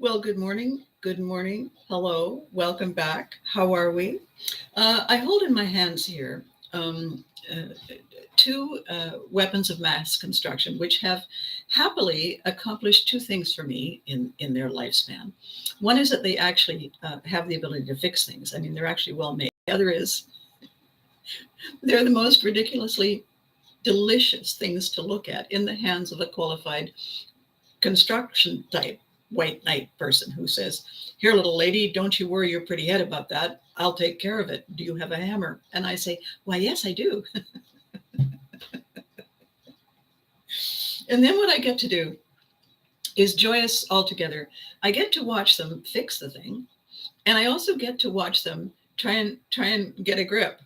Well, good morning. Good morning. Hello. Welcome back. How are we? I hold in my hands here two weapons of mass construction, which have happily accomplished two things for me in their lifespan. One is that they actually have the ability to fix things. I mean, they're actually well made. The other is they're the most ridiculously delicious things to look at in the hands of a qualified construction type white knight person who says, "Here, little lady, don't you worry your pretty head about that. I'll take care of it. Do you have a hammer?" And I say, "Why, yes, I do." And then what I get to do is joyous altogether. I get to watch them fix the thing, and I also get to watch them try and get a grip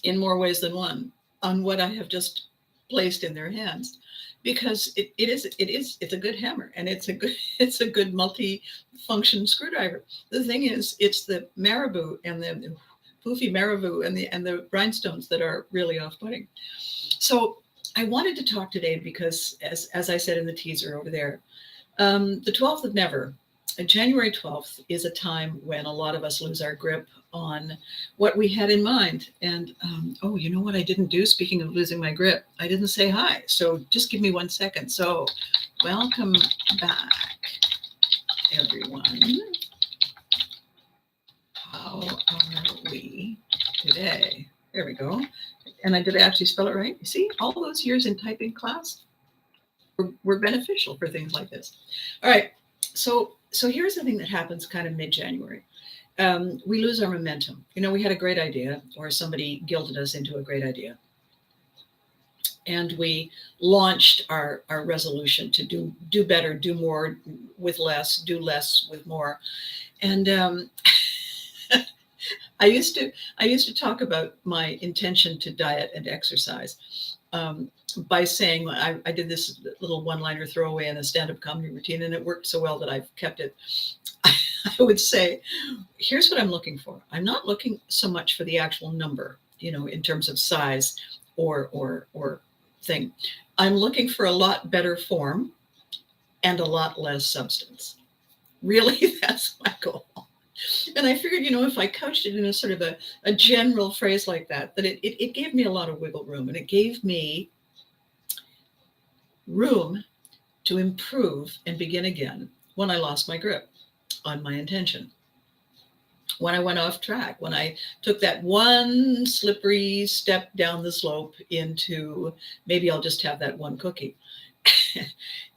in more ways than one on what I have just placed in their hands, because it's a good hammer, and it's a good multi-function screwdriver. The thing is, it's the marabou and the poofy marabou and the rhinestones that are really off-putting. So I wanted to talk today because, as I said in the teaser over there, the 12th of Never, January 12th, is a time when a lot of us lose our grip on what we had in mind. And oh, you know what I didn't do? Speaking of losing my grip, I didn't say hi. So just give me 1 second. So welcome back, everyone. How are we today? There we go. And did I actually spell it right? You see, all those years in typing class were beneficial for things like this. All right. So here's the thing that happens kind of mid-January. We lose our momentum. We had a great idea, or somebody guilted us into a great idea. And we launched our resolution to do better, do more with less, do less with more. And I used to talk about my intention to diet and exercise by saying, I did this little one-liner throwaway in a stand-up comedy routine, and it worked so well that I've kept it. I would say, here's what I'm looking for. I'm not looking so much for the actual number, in terms of size or thing. I'm looking for a lot better form and a lot less substance. Really, that's my goal. And I figured, if I couched it in a sort of a general phrase like that it gave me a lot of wiggle room, and it gave me room to improve and begin again when I lost my grip on my intention, when I went off track, when I took that one slippery step down the slope into maybe I'll just have that one cookie.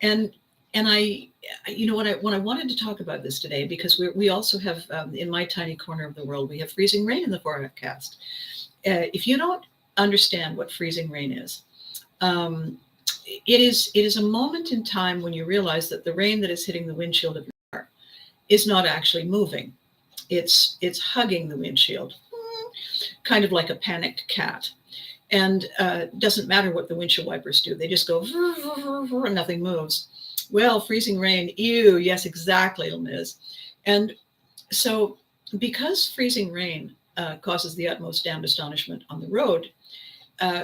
and I, when I wanted to talk about this today, because we also have, in my tiny corner of the world, we have freezing rain in the forecast. If you don't understand what freezing rain is, it is a moment in time when you realize that the rain that is hitting the windshield of your car is not actually moving. It's hugging the windshield, kind of like a panicked cat. And doesn't matter what the windshield wipers do. They just go, and nothing moves. Well, freezing rain, ew, yes, exactly, Liz. And so because freezing rain causes the utmost damned astonishment on the road,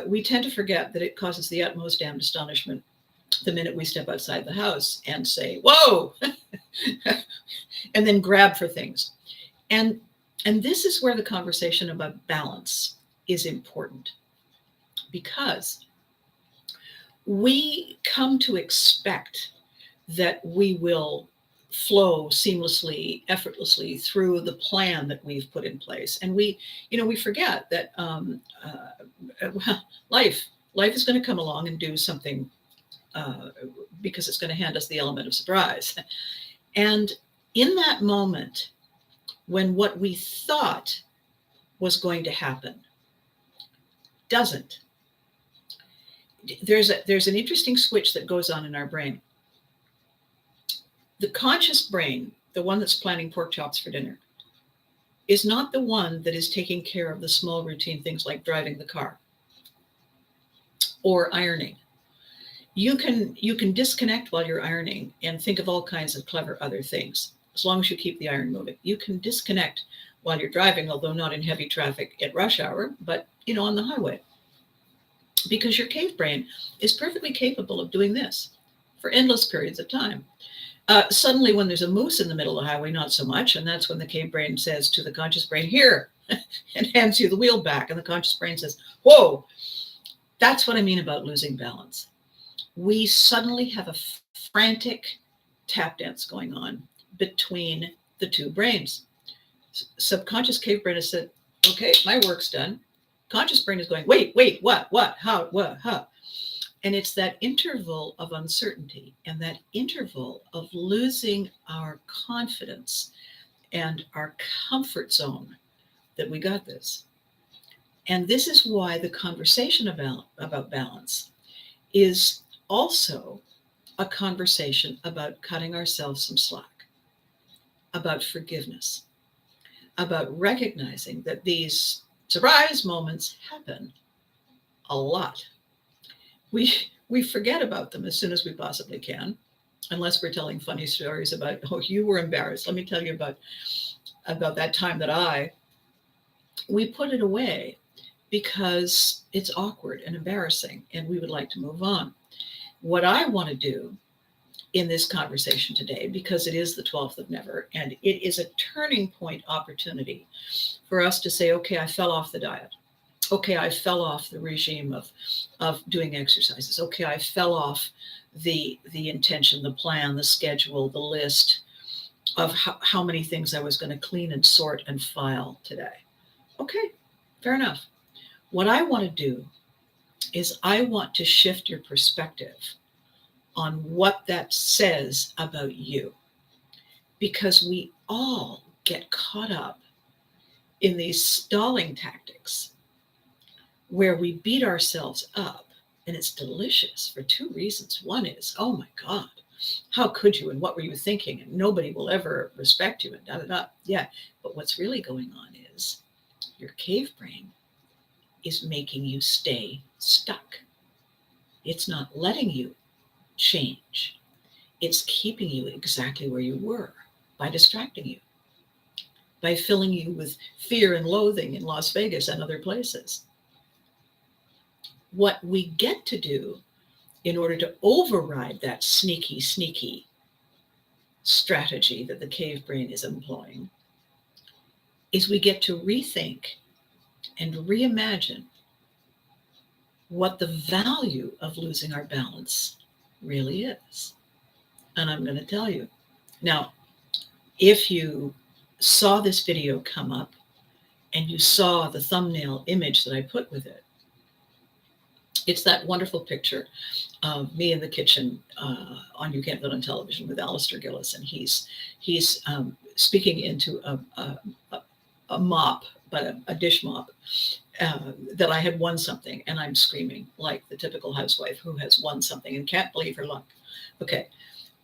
we tend to forget that it causes the utmost damned astonishment the minute we step outside the house and say, whoa, and then grab for things. And this is where the conversation about balance is important, because we come to expect that we will flow seamlessly, effortlessly through the plan that we've put in place. And we forget that life is going to come along and do something because it's going to hand us the element of surprise. And in that moment, when what we thought was going to happen doesn't, there's an interesting switch that goes on in our brain. The conscious brain, the one that's planning pork chops for dinner, is not the one that is taking care of the small routine things like driving the car or ironing. You can disconnect while you're ironing and think of all kinds of clever other things, as long as you keep the iron moving. You can disconnect while you're driving, although not in heavy traffic at rush hour, but on the highway, because your cave brain is perfectly capable of doing this for endless periods of time. Suddenly, when there's a moose in the middle of the highway, not so much. And that's when the cave brain says to the conscious brain, here, and hands you the wheel back. And the conscious brain says, whoa, that's what I mean about losing balance. We suddenly have a frantic tap dance going on between the two brains. Subconscious cave brain has said, okay, my work's done. Conscious brain is going, wait, what, how, what, how. And it's that interval of uncertainty and that interval of losing our confidence and our comfort zone that we got this. And this is why the conversation about balance is also a conversation about cutting ourselves some slack, about forgiveness, about recognizing that these surprise moments happen a lot. We forget about them as soon as we possibly can, unless we're telling funny stories about, oh, you were embarrassed. Let me tell you about that time that we put it away because it's awkward and embarrassing and we would like to move on. What I want to do in this conversation today, because it is the 12th of Never, and it is a turning point opportunity for us to say, okay, I fell off the diet. Okay, I fell off the regime of doing exercises. Okay, I fell off the intention, the plan, the schedule, the list of how many things I was going to clean and sort and file today. Okay, fair enough. What I want to do is I want to shift your perspective on what that says about you, because we all get caught up in these stalling tactics where we beat ourselves up, and it's delicious for two reasons. One is, oh my God, how could you? And what were you thinking? And nobody will ever respect you and da da da. Yeah. But what's really going on is your cave brain is making you stay stuck. It's not letting you change. It's keeping you exactly where you were by distracting you, by filling you with fear and loathing in Las Vegas and other places. What we get to do in order to override that sneaky strategy that the cave brain is employing is we get to rethink and reimagine what the value of losing our balance really is. And I'm going to tell you. Now, if you saw this video come up and you saw the thumbnail image that I put with it, it's that wonderful picture of me in the kitchen on You Can't Live on Television with Alistair Gillis, and he's speaking into a mop, but a dish mop, that I had won something, and I'm screaming like the typical housewife who has won something and can't believe her luck. Okay,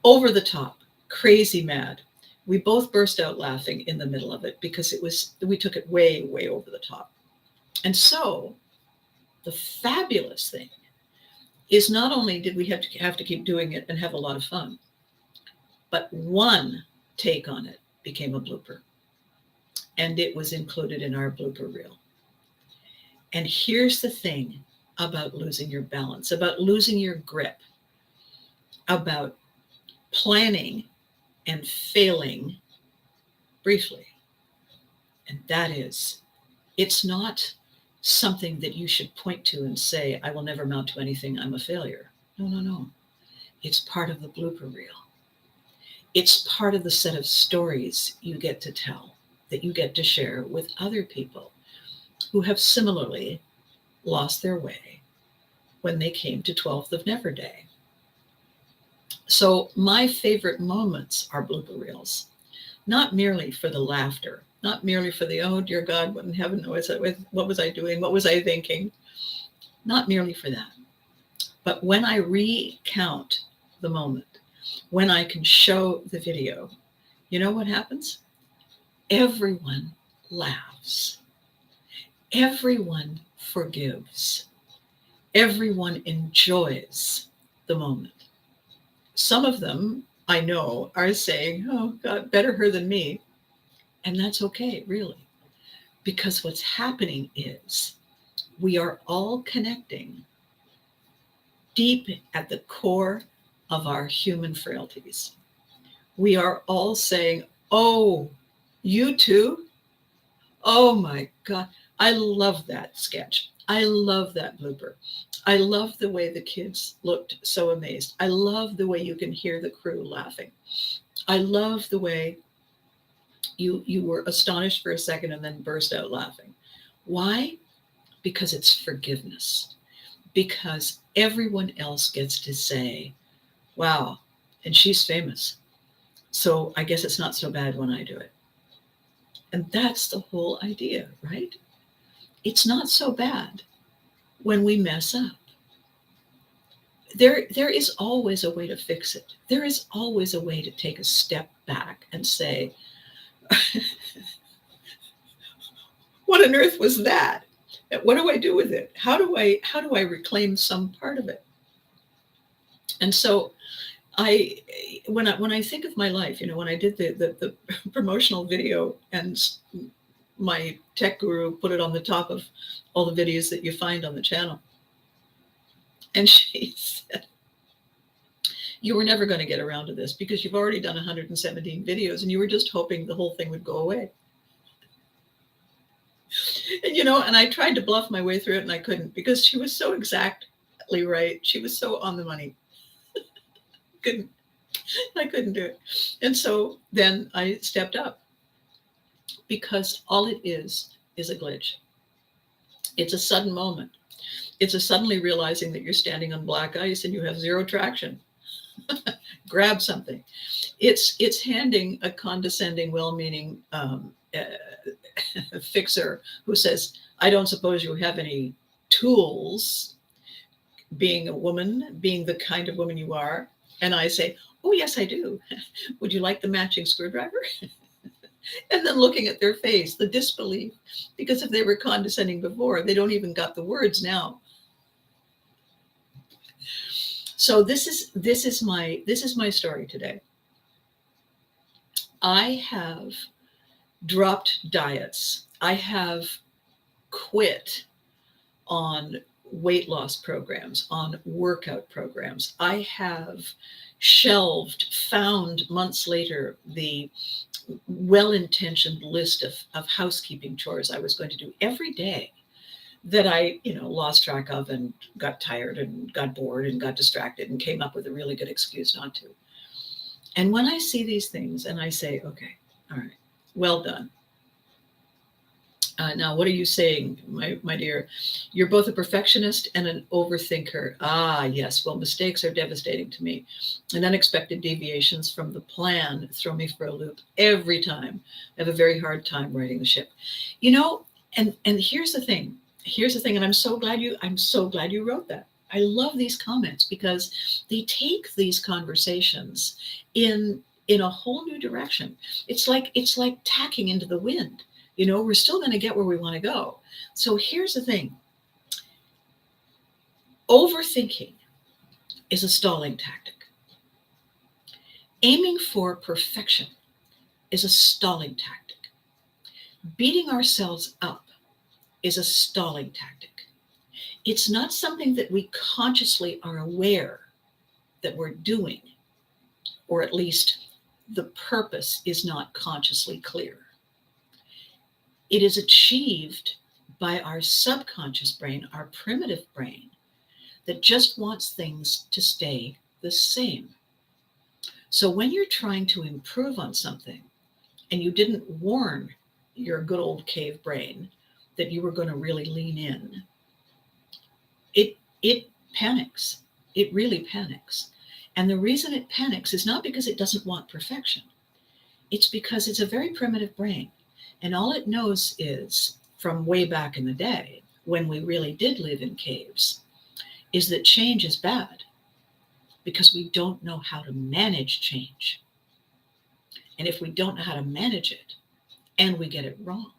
over the top, crazy mad. We both burst out laughing in the middle of it because we took it way, way over the top. And so the fabulous thing is not only did we have to keep doing it and have a lot of fun, but one take on it became a blooper. And it was included in our blooper reel. And here's the thing about losing your balance, about losing your grip, about planning and failing briefly. And that is, it's not something that you should point to and say, I will never amount to anything, I'm a failure. No. It's part of the blooper reel. It's part of the set of stories you get to tell, that you get to share with other people who have similarly lost their way when they came to 12th of Never Day. So my favorite moments are blooper reels, not merely for the laughter, not merely for the, oh dear God, what in heaven was it with, what was I doing? What was I thinking? Not merely for that. But when I recount the moment, when I can show the video, you know what happens? Everyone laughs. Everyone forgives. Everyone enjoys the moment. Some of them, I know, are saying, oh God, better her than me. And that's okay, really. Because what's happening is we are all connecting deep at the core of our human frailties. we are all saying, oh, you too? Oh my God. I love that sketch. I love that blooper. I love the way the kids looked so amazed. I love the way you can hear the crew laughing. I love the way you were astonished for a second and then burst out laughing. Why? Because it's forgiveness. Because everyone else gets to say, wow, and she's famous. So I guess it's not so bad when I do it. And that's the whole idea, right? It's not so bad when we mess up. There is always a way to fix it. There is always a way to take a step back and say, what on earth was that? What do I do with it? How do I reclaim some part of it? And so when I think of my life, when I did the promotional video and my tech guru put it on the top of all the videos that you find on the channel, and she said, you were never going to get around to this because you've already done 117 videos and you were just hoping the whole thing would go away. And I tried to bluff my way through it and I couldn't, because she was so exactly right. She was so on the money. I couldn't do it. And so then I stepped up, because all it is a glitch. It's a sudden moment. It's a suddenly realizing that you're standing on black ice and you have zero traction. Grab something. It's handing a condescending, well-meaning fixer who says, I don't suppose you have any tools, being a woman, being the kind of woman you are. And I say, oh, yes, I do. Would you like the matching screwdriver? And then looking at their face, the disbelief, because if they were condescending before, they don't even got the words now. So this is my story today. I have dropped diets. I have quit on weight loss programs, on workout programs. I have found months later, the well-intentioned list of housekeeping chores I was going to do every day that I, lost track of and got tired and got bored and got distracted and came up with a really good excuse not to. And when I see these things and I say, okay, all right, well done. Now, what are you saying, my dear? You're both a perfectionist and an overthinker. Ah, yes. Well, mistakes are devastating to me. And unexpected deviations from the plan throw me for a loop every time. I have a very hard time righting the ship. And here's the thing. And I'm so glad you wrote that. I love these comments because they take these conversations in a whole new direction. It's like tacking into the wind. We're still going to get where we want to go. So here's the thing. Overthinking is a stalling tactic. Aiming for perfection is a stalling tactic. Beating ourselves up is a stalling tactic. It's not something that we consciously are aware that we're doing, or at least the purpose is not consciously clear. It is achieved by our subconscious brain, our primitive brain, that just wants things to stay the same. So when you're trying to improve on something and you didn't warn your good old cave brain that you were going to really lean in, it panics. It really panics. And the reason it panics is not because it doesn't want perfection. It's because it's a very primitive brain. And all it knows is, from way back in the day, when we really did live in caves, is that change is bad because we don't know how to manage change. And if we don't know how to manage it and we get it wrong,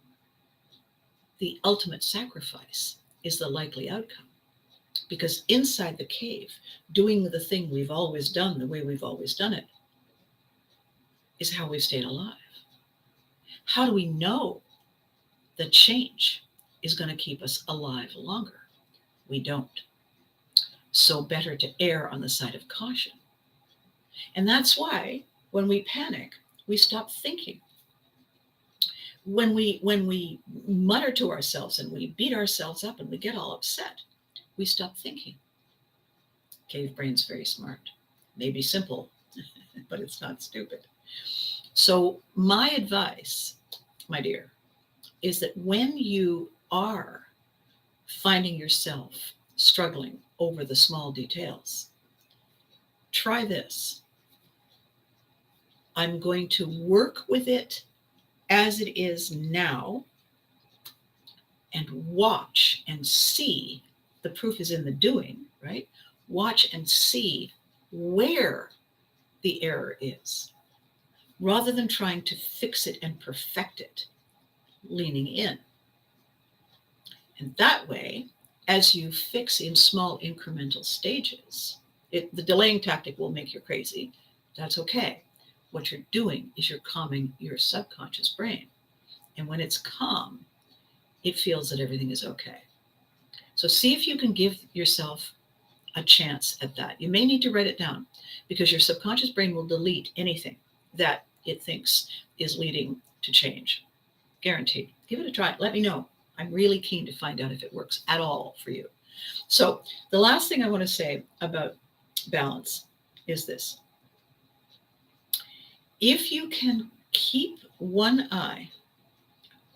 the ultimate sacrifice is the likely outcome. Because inside the cave, doing the thing we've always done the way we've always done it is how we've stayed alive. How do we know that change is going to keep us alive longer? We don't. So better to err on the side of caution. And that's why When we panic, we stop thinking. When we mutter to ourselves and we beat ourselves up and we get all upset, we stop thinking. Cave brain's very smart. Maybe simple, but it's not stupid. So my advice, my dear, is that when you are finding yourself struggling over the small details, try this. I'm going to work with it as it is now and watch and see. The proof is in the doing, right? Watch and see where the error is, rather than trying to fix it and perfect it, leaning in. And that way, as you fix in small incremental stages, the delaying tactic will make you crazy. That's okay. What you're doing is you're calming your subconscious brain. And when it's calm, it feels that everything is okay. So see if you can give yourself a chance at that. You may need to write it down because your subconscious brain will delete anything that it thinks is leading to change. Guaranteed. Give it a try. Let me know. I'm really keen to find out if it works at all for you. So the last thing I want to say about balance is this. If you can keep one eye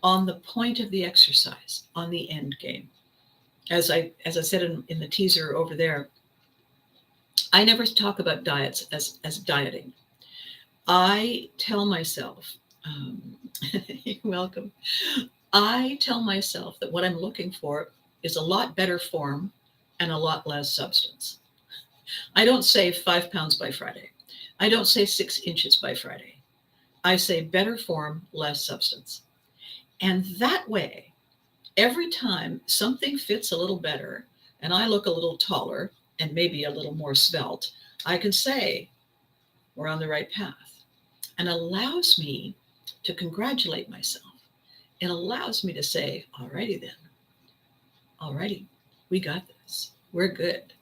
on the point of the exercise, on the end game, as I said in the teaser over there, I never talk about diets as dieting. I tell myself, you're welcome. I tell myself that what I'm looking for is a lot better form and a lot less substance. I don't say 5 pounds by Friday. I don't say 6 inches by Friday. I say better form, less substance. And that way, every time something fits a little better and I look a little taller and maybe a little more svelte, I can say we're on the right path, and allows me to congratulate myself. It allows me to say, alrighty then, alrighty, we got this, we're good.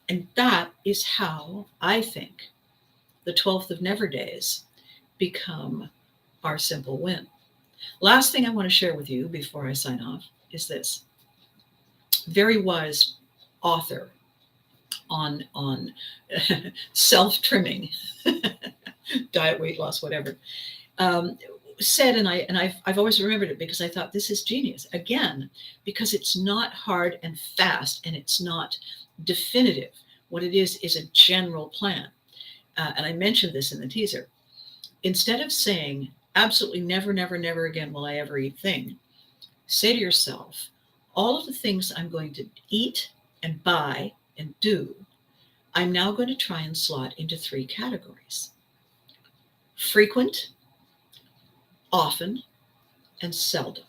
And that is how I think the 12th of Never days become our simple win. Last thing I want to share with you before I sign off is this. Very wise author on self-trimming, diet, weight loss, whatever, said, and I've always remembered it because I thought this is genius. Again, because it's not hard and fast and it's not definitive. What it is a general plan. And I mentioned this in the teaser. Instead of saying, absolutely never, never, never again will I ever eat thing, say to yourself, all of the things I'm going to eat and buy and do, I'm now going to try and slot into 3 categories: frequent, often, and seldom.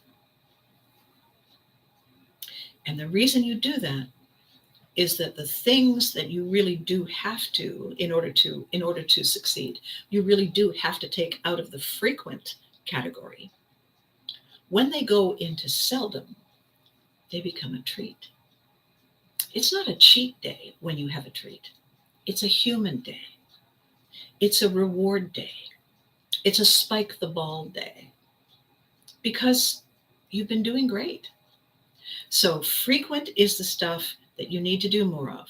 And the reason you do that is that the things that you really do have to, in order to succeed, you really do have to take out of the frequent category. When they go into seldom, they become a treat. It's not a cheat day when you have a treat. It's a human day. It's a reward day. It's a spike the ball day because you've been doing great. So frequent is the stuff that you need to do more of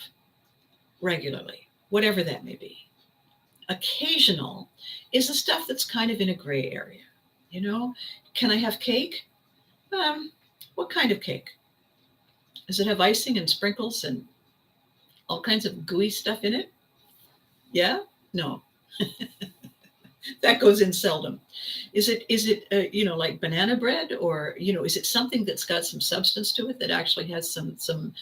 regularly, whatever that may be. Occasional is the stuff that's kind of in a gray area. You know, can I have cake? What kind of cake? Does it have icing and sprinkles and all kinds of gooey stuff in it? Yeah? No. That goes in seldom. Is it like banana bread, or is it something that's got some substance to it that actually has some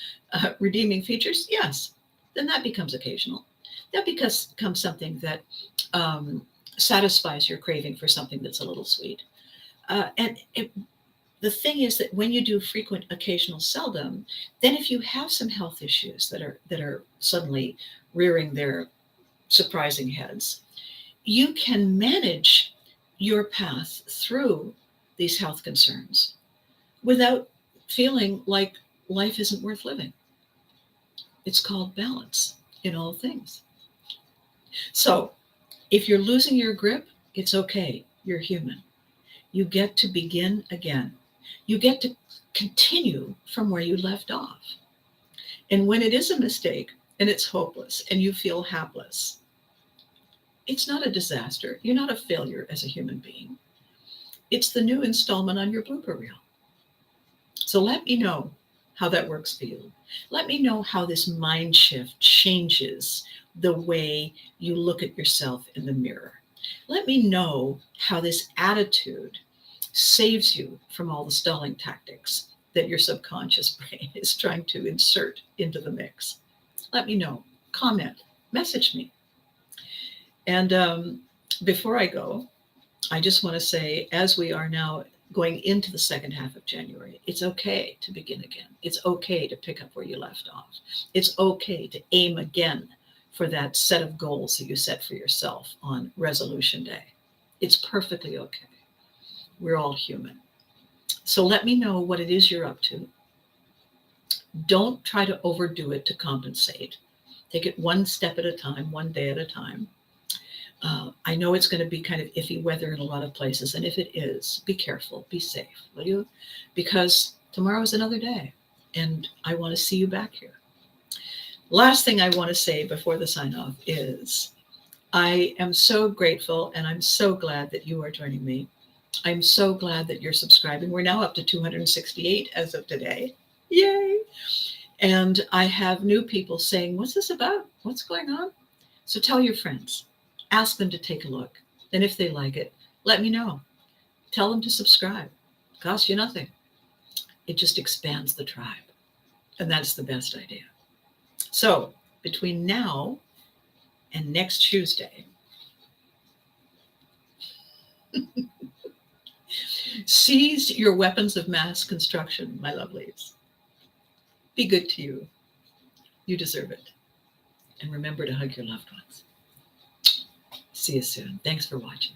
redeeming features? Yes. Then that becomes occasional. That becomes something that satisfies your craving for something that's a little sweet. The thing is that when you do frequent, occasional, seldom, then if you have some health issues that are suddenly rearing their surprising heads, you can manage your path through these health concerns without feeling like life isn't worth living. It's called balance in all things. So If you're losing your grip, it's okay. You're human. You get to begin again. You get to continue from where you left off. And when it is a mistake and it's hopeless and you feel hapless, it's not a disaster. You're not a failure as a human being. It's the new installment on your blooper reel. So let me know how that works for you. Let me know how this mind shift changes the way you look at yourself in the mirror. Let me know how this attitude saves you from all the stalling tactics that your subconscious brain is trying to insert into the mix. Let me know. Comment, message me. And before I go, I just want to say, as we are now going into the second half of January, it's okay to begin again. It's okay to pick up where you left off. It's okay to aim again for that set of goals that you set for yourself on resolution day. It's perfectly okay. We're all human. So let me know what it is you're up to. Don't try to overdo it to compensate. Take it one step at a time, one day at a time. I know it's going to be kind of iffy weather in a lot of places. And if it is, be careful, be safe, will you? Because tomorrow is another day and I want to see you back here. Last thing I want to say before the sign off is I am so grateful and I'm so glad that you are joining me. I'm so glad that you're subscribing. We're now up to 268 as of today. Yay! And I have new people saying, what's this about? What's going on? So tell your friends. Ask them to take a look. And if they like it, let me know. Tell them to subscribe. Costs you nothing. It just expands the tribe. And that's the best idea. So between now and next Tuesday, seize your weapons of mass construction, my lovelies. Be good to you. You deserve it. And remember to hug your loved ones. See you soon. Thanks for watching.